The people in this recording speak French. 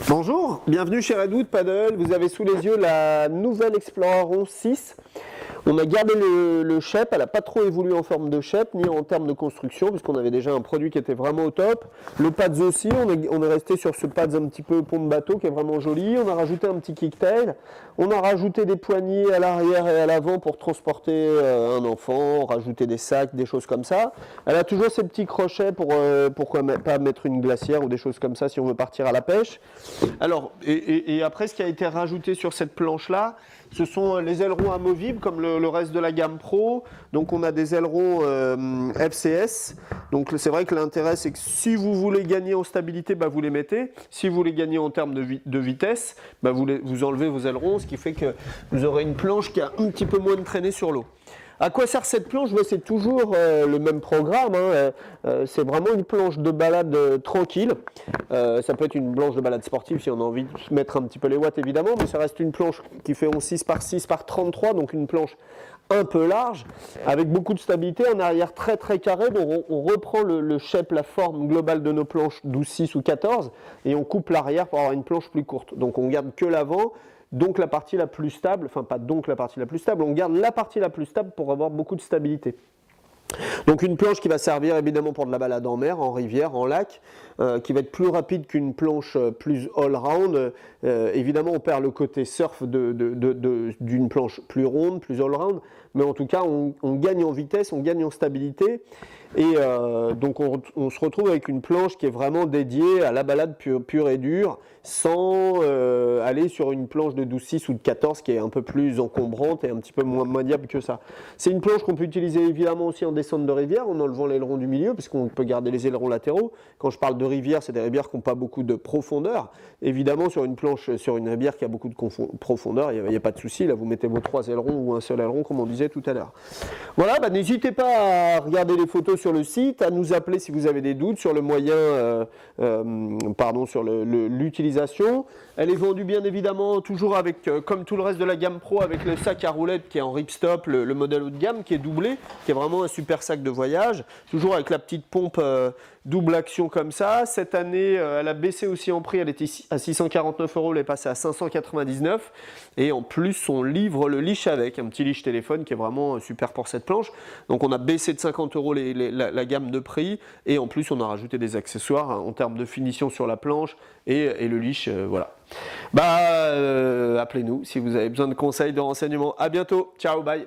Bonjour, bienvenue chez Redwood Paddle. Vous avez sous les yeux la nouvelle Explorer 6. On a gardé le shape, elle n'a pas trop évolué en forme de shape ni en termes de construction puisqu'on avait déjà un produit qui était vraiment au top. Le pads aussi, on est resté sur ce pads un petit peu pont de bateau qui est vraiment joli. On a rajouté un petit kicktail, on a rajouté des poignées à l'arrière et à l'avant pour transporter un enfant, rajouter des sacs, des choses comme ça. Elle a toujours ces petits crochets pour pourquoi pas mettre une glacière ou des choses comme ça si on veut partir à la pêche. Alors, et après ce qui a été rajouté sur cette planche là, ce sont les ailerons amovibles comme le reste de la gamme Pro. Donc on a des ailerons FCS. Donc c'est vrai que l'intérêt c'est que si vous voulez gagner en stabilité, bah, vous les mettez. Si vous voulez gagner en termes de vitesse, bah, vous enlevez vos ailerons, ce qui fait que vous aurez une planche qui a un petit peu moins de traînée sur l'eau. À quoi sert cette planche? C'est toujours le même programme. C'est vraiment une planche de balade tranquille. Ça peut être une planche de balade sportive si on a envie de mettre un petit peu les watts évidemment, mais ça reste une planche qui fait 6 par 6 par 33, donc une planche un peu large, avec beaucoup de stabilité, un arrière très très carré. Donc on reprend le shape, la forme globale de nos planches 12-6 ou 14, et on coupe l'arrière pour avoir une planche plus courte. Donc on garde que l'avant. Donc la partie la plus stable, enfin pas donc la partie la plus stable, on garde la partie la plus stable pour avoir beaucoup de stabilité. Donc une planche qui va servir évidemment pour de la balade en mer, en rivière, en lac, qui va être plus rapide qu'une planche plus all-round. Évidemment on perd le côté surf d'une planche plus ronde, plus all-round, mais en tout cas on gagne en vitesse, on gagne en stabilité. Et donc on se retrouve avec une planche qui est vraiment dédiée à la balade pure et dure, sans aller sur une planche de 12-6 ou de 14 qui est un peu plus encombrante et un petit peu moins maniable que ça. C'est une planche qu'on peut utiliser évidemment aussi en descente de rivière, en enlevant l'aileron du milieu, puisqu'on peut garder les ailerons latéraux. Quand je parle de rivière, c'est des rivières qui n'ont pas beaucoup de profondeur. Évidemment, sur une planche, sur une rivière qui a beaucoup de profondeur, il n'y a pas de souci. Là, vous mettez vos 3 ailerons ou un seul aileron, comme on disait tout à l'heure. Voilà, n'hésitez pas à regarder les photos sur le site, à nous appeler si vous avez des doutes sur le moyen, sur l'utilisation. Elle est vendue bien évidemment toujours avec, comme tout le reste de la gamme Pro, avec le sac à roulettes qui est en ripstop, le modèle haut de gamme qui est doublé, qui est vraiment un super sac de voyage, toujours avec la petite pompe double action comme ça. Cette année, elle a baissé aussi en prix, elle était à 649 €, elle est passée à 599. Et en plus, on livre le leash avec, un petit leash téléphone qui est vraiment super pour cette planche. Donc on a baissé de 50 € la gamme de prix, et en plus on a rajouté des accessoires en termes de finition sur la planche et le leash, voilà. Appelez-nous si vous avez besoin de conseils, de renseignements. À bientôt, ciao, bye.